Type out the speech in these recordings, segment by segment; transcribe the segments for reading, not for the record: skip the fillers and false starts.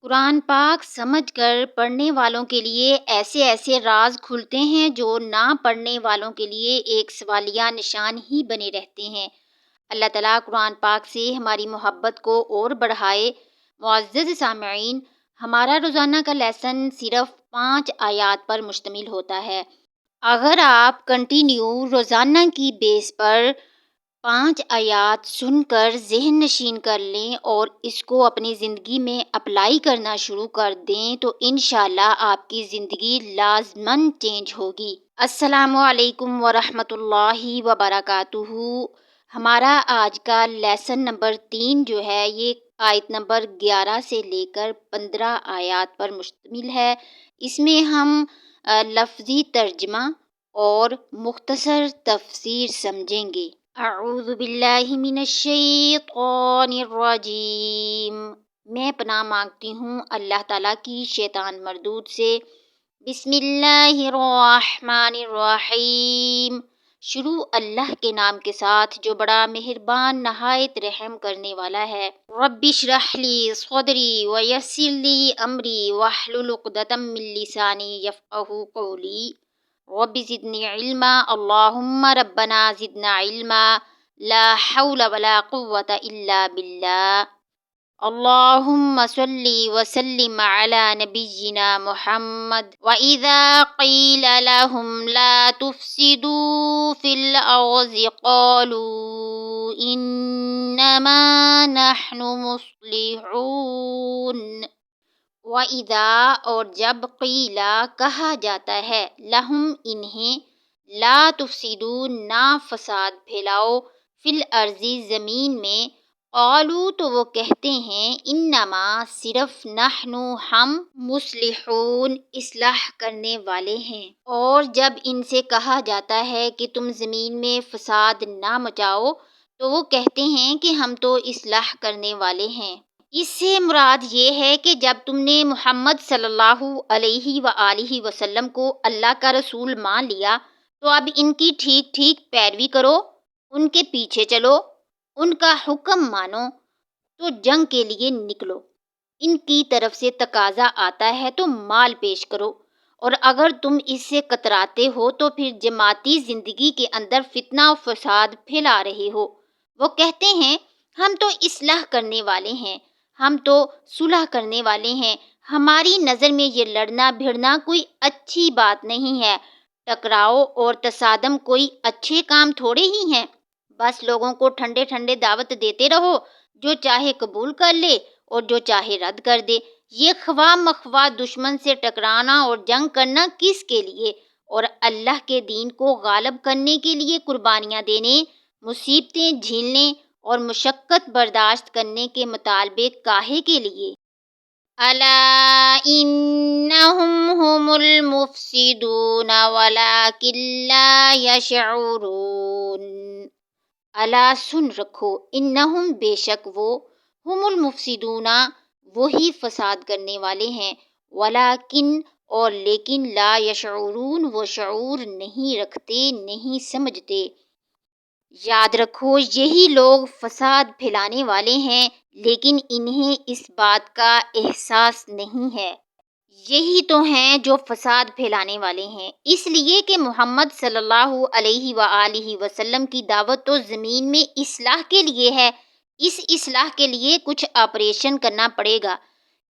قرآن پاک سمجھ کر پڑھنے والوں کے لیے ایسے ایسے راز کھلتے ہیں جو نہ پڑھنے والوں کے لیے ایک سوالیہ نشان ہی بنے رہتے ہیں۔ اللہ تعالیٰ قرآن پاک سے ہماری محبت کو اور بڑھائے۔ معزز سامعین، ہمارا روزانہ کا لیسن صرف 5 آیات پر مشتمل ہوتا ہے۔ اگر آپ کنٹینیو روزانہ کی بیس پر 5 آیات سن کر ذہن نشین کر لیں اور اس کو اپنی زندگی میں اپلائی کرنا شروع کر دیں تو انشاءاللہ آپ کی زندگی لازماً چینج ہوگی۔ السلام علیکم ورحمۃ اللہ وبرکاتہ۔ ہمارا آج کا لیسن نمبر 3 جو ہے یہ آیت نمبر 11 سے لے کر 15 آیات پر مشتمل ہے۔ اس میں ہم لفظی ترجمہ اور مختصر تفسیر سمجھیں گے۔ اعوذ باللہ من الشیطان الرجیم۔ میں پناہ مانگتی ہوں اللہ تعالیٰ کی شیطان مردود سے۔ بسم اللہ الرحمن الرحیم۔ شروع اللہ کے نام کے ساتھ جو بڑا مہربان نہایت رحم کرنے والا ہے۔ رب اشرح لی صدری ویسر لی امری واحلل عقدۃ من لسانی یفقہوا قولی۔ رب زدنی علما اللہم ربنا زدنا علما لا حول ولا قوة الا باللہ۔ اللہم صلی وسلم علی نبینا محمد۔ وَإِذَا قِيلَ لَهُمْ لَا تُفْسِدُوا فِي الْأَرْضِ قَالُوا إِنَّمَا نَحْنُ مُصْلِحُونَ۔ وَإِذَا اور جب قیل کہا جاتا ہے لہم انہیں لا تفسدوا نہ فساد پھیلاؤ فی الارض زمین میں قالوا تو وہ کہتے ہیں انما صرف نحن ہم مصلحون اصلاح کرنے والے ہیں۔ اور جب ان سے کہا جاتا ہے کہ تم زمین میں فساد نہ مچاؤ تو وہ کہتے ہیں کہ ہم تو اصلاح کرنے والے ہیں۔ اس سے مراد یہ ہے کہ جب تم نے محمد صلی اللہ علیہ وآلہ وسلم کو اللہ کا رسول مان لیا تو اب ان کی ٹھیک ٹھیک پیروی کرو، ان کے پیچھے چلو، ان کا حکم مانو، تو جنگ کے لیے نکلو۔ ان کی طرف سے تقاضا آتا ہے تو مال پیش کرو، اور اگر تم اس سے کتراتے ہو تو پھر جماعتی زندگی کے اندر فتنہ و فساد پھیلا رہے ہو۔ وہ کہتے ہیں ہم تو اصلاح کرنے والے ہیں، ہم تو صلح کرنے والے ہیں، ہماری نظر میں یہ لڑنا بھیڑنا کوئی اچھی بات نہیں ہے، ٹکراؤ اور تصادم کوئی اچھے کام تھوڑے ہی ہیں، بس لوگوں کو ٹھنڈے ٹھنڈے دعوت دیتے رہو، جو چاہے قبول کر لے اور جو چاہے رد کر دے۔ یہ خواہ مخواہ دشمن سے ٹکرانا اور جنگ کرنا کس کے لیے؟ اور اللہ کے دین کو غالب کرنے کے لیے قربانیاں دینے، مصیبتیں جھیلنے اور مشقت برداشت کرنے کے مطالبے کاہے کے لیے؟ الا انہم هم المفسدون ولکن لا یشعرون۔ الا سن رکھو، انہم بے شک وہ، ہم المفسدون وہی فساد کرنے والے ہیں، ولیکن اور لیکن لا یشعرون وہ شعور نہیں رکھتے، نہیں سمجھتے۔ یاد رکھو یہی لوگ فساد پھیلانے والے ہیں لیکن انہیں اس بات کا احساس نہیں ہے۔ یہی تو ہیں جو فساد پھیلانے والے ہیں، اس لیے کہ محمد صلی اللہ علیہ وآلہ وسلم کی دعوت تو زمین میں اصلاح کے لیے ہے۔ اس اصلاح کے لیے کچھ آپریشن کرنا پڑے گا،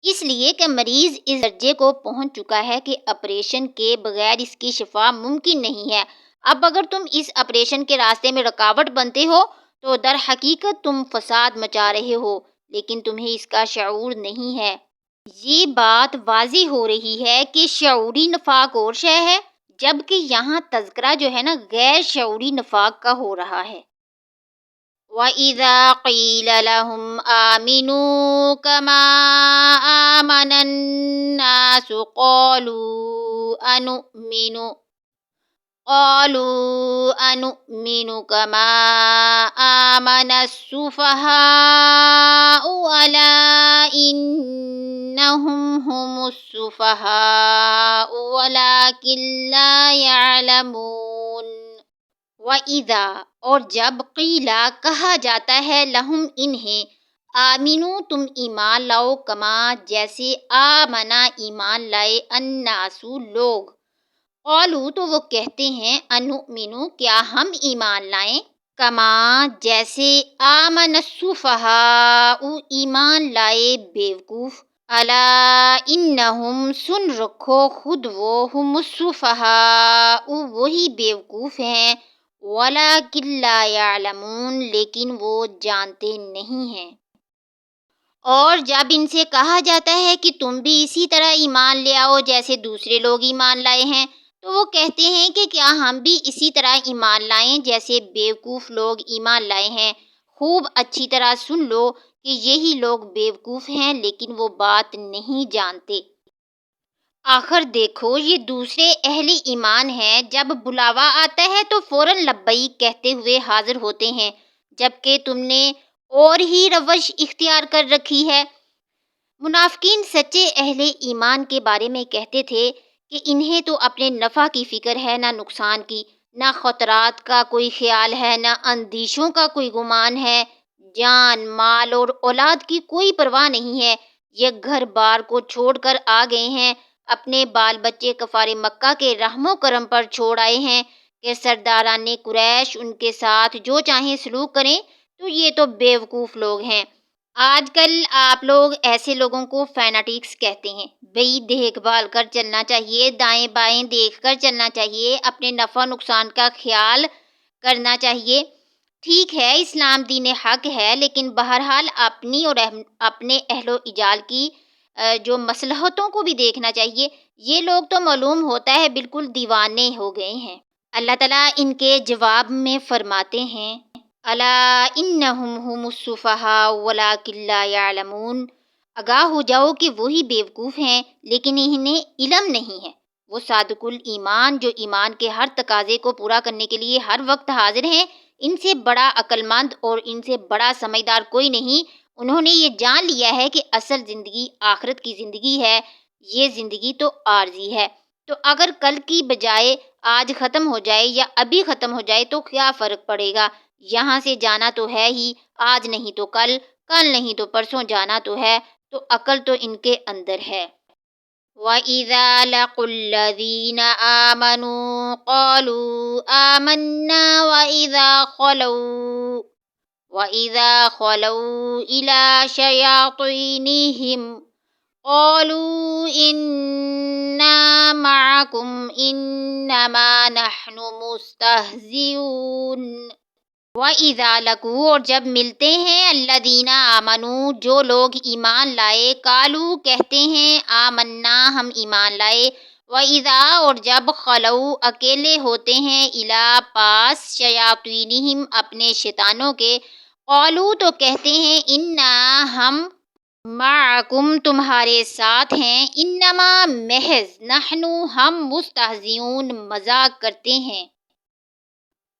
اس لیے کہ مریض اس درجے کو پہنچ چکا ہے کہ آپریشن کے بغیر اس کی شفا ممکن نہیں ہے۔ اب اگر تم اس آپریشن کے راستے میں رکاوٹ بنتے ہو تو در حقیقت تم فساد مچا رہے ہو، لیکن تمہیں اس کا شعور نہیں ہے۔ یہ بات واضح ہو رہی ہے کہ شعوری نفاق اور شے ہے، جبکہ یہاں تذکرہ جو ہے نا غیر شعوری نفاق کا ہو رہا ہے۔ وَإِذَا قِيلَ لَهُمْ آمِنُوا كَمَا آمَنَ النَّاسُ قَالُوا أَنُؤْمِنُ كَمَا آمَنَ السُّفَهَاءُ أَلَا إِنَّهُمْ هُمُ السُّفَهَاءُ وَلَكِنْ لَا يَعْلَمُونَ۔ وَإِذَا اور جب قیل کہا جاتا ہے لہم انہیں آمینو تم ایمان لاؤ، کما جیسے آمنا ایمان لائے، الناسو لوگ، قالو تو وہ کہتے ہیں، انؤمنو کیا ہم ایمان لائیں، کما جیسے آمن السفہاء ایمان لائے بیوقوف، الا انہم سن رکھو خود وہ، ہم السفہاء وہی بیوقوف ہیں، ولکن لا یعلمون لیکن وہ جانتے نہیں ہیں۔ اور جب ان سے کہا جاتا ہے کہ تم بھی اسی طرح ایمان لے آؤ جیسے دوسرے لوگ ایمان لائے ہیں، تو وہ کہتے ہیں کہ کیا ہم بھی اسی طرح ایمان لائیں جیسے بیوقوف لوگ ایمان لائے ہیں۔ خوب اچھی طرح سن لو کہ یہی لوگ بیوقوف ہیں لیکن وہ بات نہیں جانتے۔ آخر دیکھو یہ دوسرے اہل ایمان ہیں، جب بلاوا آتا ہے تو فوراً لبیک کہتے ہوئے حاضر ہوتے ہیں، جبکہ تم نے اور ہی روش اختیار کر رکھی ہے۔ منافقین سچے اہل ایمان کے بارے میں کہتے تھے کہ انہیں تو اپنے نفع کی فکر ہے، نہ نقصان کی، نہ خطرات کا کوئی خیال ہے، نہ اندیشوں کا کوئی گمان ہے، جان مال اور اولاد کی کوئی پرواہ نہیں ہے، یہ گھر بار کو چھوڑ کر آ گئے ہیں، اپنے بال بچے کفار مکہ کے رحم و کرم پر چھوڑ آئے ہیں کہ سرداران قریش ان کے ساتھ جو چاہیں سلوک کریں، تو یہ تو بیوقوف لوگ ہیں۔ آج کل آپ لوگ ایسے لوگوں کو فیناٹکس کہتے ہیں۔ بھئی دیکھ بھال کر چلنا چاہیے، دائیں بائیں دیکھ کر چلنا چاہیے، اپنے نفع نقصان کا خیال کرنا چاہیے۔ ٹھیک ہے اسلام دین حق ہے، لیکن بہرحال اپنی اور اپنے اہل و عیال کی جو مصلحتوں کو بھی دیکھنا چاہیے۔ یہ لوگ تو معلوم ہوتا ہے بالکل دیوانے ہو گئے ہیں۔ اللہ تعالیٰ ان کے جواب میں فرماتے ہیں، الا انہم ھم السفہاء ولکن لا یعلمون، آگاہ ہو جاؤ کہ وہی بیوقوف ہیں لیکن انہیں علم نہیں ہے۔ وہ صادق الایمان جو ایمان کے ہر تقاضے کو پورا کرنے کے لیے ہر وقت حاضر ہیں، ان سے بڑا عقل مند اور ان سے بڑا سمجھدار کوئی نہیں۔ انہوں نے یہ جان لیا ہے کہ اصل زندگی آخرت کی زندگی ہے، یہ زندگی تو عارضی ہے، تو اگر کل کی بجائے آج ختم ہو جائے یا ابھی ختم ہو جائے تو کیا فرق پڑے گا، یہاں سے جانا تو ہے ہی، آج نہیں تو کل، کل نہیں تو پرسوں جانا تو ہے، تو عقل تو ان کے اندر ہے۔ وَإِذَا لَقُوا الَّذِينَ آمَنُوا قَالُوا آمَنَّا وَإِذَا خَلَوْا إِلَىٰ شَيَاطِينِهِمْ قَالُوا إِنَّا مَعَكُمْ إِنَّمَا نَحْنُ مُسْتَهْزِئُونَ۔ وَإِذَا لَقُوا اور جب ملتے ہیں، الَّذِينَ آمَنُوا جو لوگ ایمان لائے، قالوا کہتے ہیں، آمنا ہم ایمان لائے، وَإِذَا اور جب خَلَوْا اکیلے ہوتے ہیں، إِلَىٰ پاس شیاطینہم اپنے شیطانوں کے، قالوا تو کہتے ہیں، اِنَّا ہم معکم تمہارے ساتھ ہیں، انما محض نحن ہم مستہزئون مذاق کرتے ہیں۔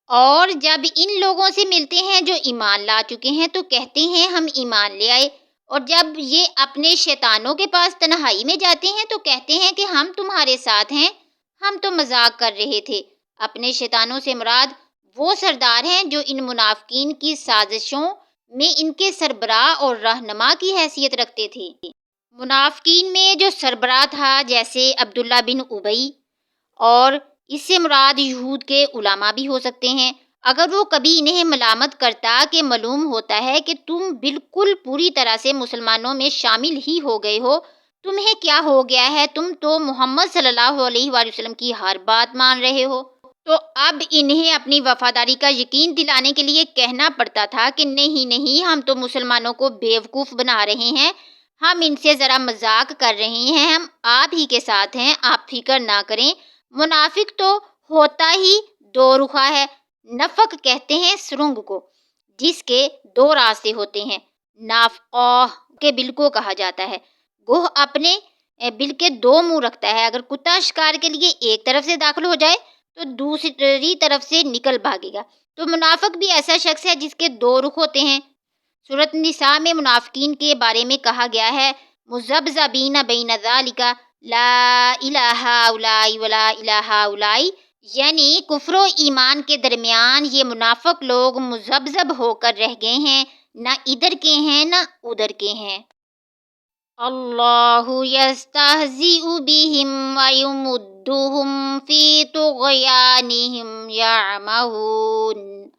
اور جب ان لوگوں سے ملتے ہیں جو ایمان لا چکے ہیں تو کہتے ہیں ہم ایمان لے آئے، اور جب یہ اپنے شیطانوں کے پاس تنہائی میں جاتے ہیں تو کہتے ہیں کہ ہم تمہارے ساتھ ہیں، ہم تو مذاق کر رہے تھے۔ اپنے شیطانوں سے مراد وہ سردار ہیں جو ان منافقین کی سازشوں میں ان کے سربراہ اور رہنما کی حیثیت رکھتے تھے۔ منافقین میں جو سربراہ تھا جیسے عبداللہ بن ابی، اور اس سے مراد یہود کے علماء بھی ہو سکتے ہیں، اگر وہ کبھی انہیں ملامت کرتا کہ معلوم ہوتا ہے کہ تم بالکل پوری طرح سے مسلمانوں میں شامل ہی ہو گئے ہو، تمہیں کیا ہو گیا ہے، تم تو محمد صلی اللہ علیہ وآلہ وسلم کی ہر بات مان رہے ہو، تو اب انہیں اپنی وفاداری کا یقین دلانے کے لیے کہنا پڑتا تھا کہ نہیں نہیں، ہم تو مسلمانوں کو بیوقوف بنا رہے ہیں، ہم ان سے ذرا مذاق کر رہے ہیں، ہم آپ ہی کے ساتھ ہیں، آپ فکر نہ کریں۔ منافق تو ہوتا ہی دو رخا ہے، نفق کہتے ہیں سرنگ کو، جس کے دو راستے ہوتے ہیں، نافقہ کے بل کو کہا جاتا ہے۔ گوہ اپنے بل کے دو منہ رکھتا ہے، اگر کتا شکار کے لیے ایک طرف سے داخل ہو جائے تو دوسری طرف سے نکل بھاگے گا، تو منافق بھی ایسا شخص ہے جس کے دو رخ ہوتے ہیں۔ سورۃ النساء میں منافقین کے بارے میں کہا گیا ہے، مذبذبین بین ذالک لا الہ ہؤلاء ولا الہ ہؤلاء، یعنی کفر و ایمان کے درمیان یہ منافق لوگ مذبذب ہو کر رہ گئے ہیں، نہ ادھر کے ہیں نہ ادھر کے ہیں۔ اللہ یستہزئ بہم ویمدہم فی طغیانہم یعمہون۔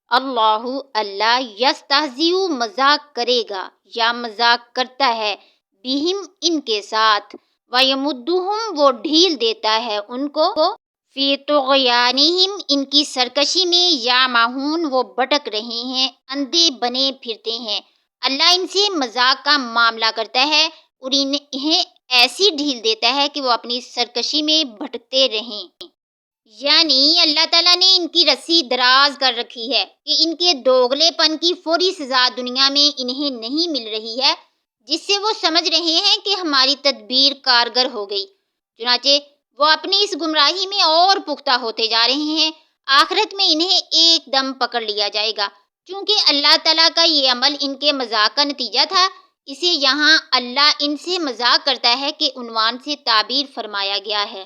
اللہ یستہزئ مذاق کرے گا یا مذاق کرتا ہے، بہم ان کے ساتھ، ویمدہم وہ ڈھیل دیتا ہے ان کو، فی طغیانہم ان کی سرکشی میں، یعمہون وہ بھٹک رہے ہیں، اندھے بنے پھرتے ہیں۔ اللہ ان سے مذاق کا معاملہ کرتا ہے اور انہیں ایسی ڈھیل دیتا ہے کہ وہ اپنی سرکشی میں بھٹکتے رہیں۔ یعنی اللہ تعالیٰ نے ان کی رسی دراز کر رکھی ہے کہ ان کے دوغلے پن کی فوری سزا دنیا میں انہیں نہیں مل رہی ہے، جس سے وہ سمجھ رہے ہیں کہ ہماری تدبیر کارگر ہو گئی، چنانچہ وہ اپنی اس گمراہی میں اور پختہ ہوتے جا رہے ہیں۔ آخرت میں انہیں ایک دم پکڑ لیا جائے گا۔ چونکہ اللہ تعالیٰ کا یہ عمل ان کے مذاق کا نتیجہ تھا، اسے یہاں اللہ ان سے مذاق کرتا ہے کہ عنوان سے تعبیر فرمایا گیا ہے۔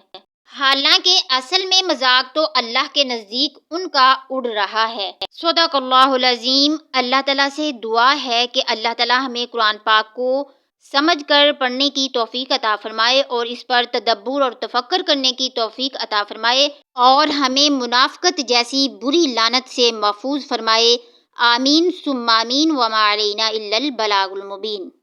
حالانکہ اصل میں مذاق تو اللہ کے نزدیک ان کا اڑ رہا ہے۔ صدق اللہ العظیم۔ اللہ تعالیٰ سے دعا ہے کہ اللہ تعالیٰ ہمیں قرآن پاک کو سمجھ کر پڑھنے کی توفیق عطا فرمائے اور اس پر تدبر اور تفکر کرنے کی توفیق عطا فرمائے اور ہمیں منافقت جیسی بری لعنت سے محفوظ فرمائے۔ آمین ثم آمین، وما علینا الا البلاغ المبین۔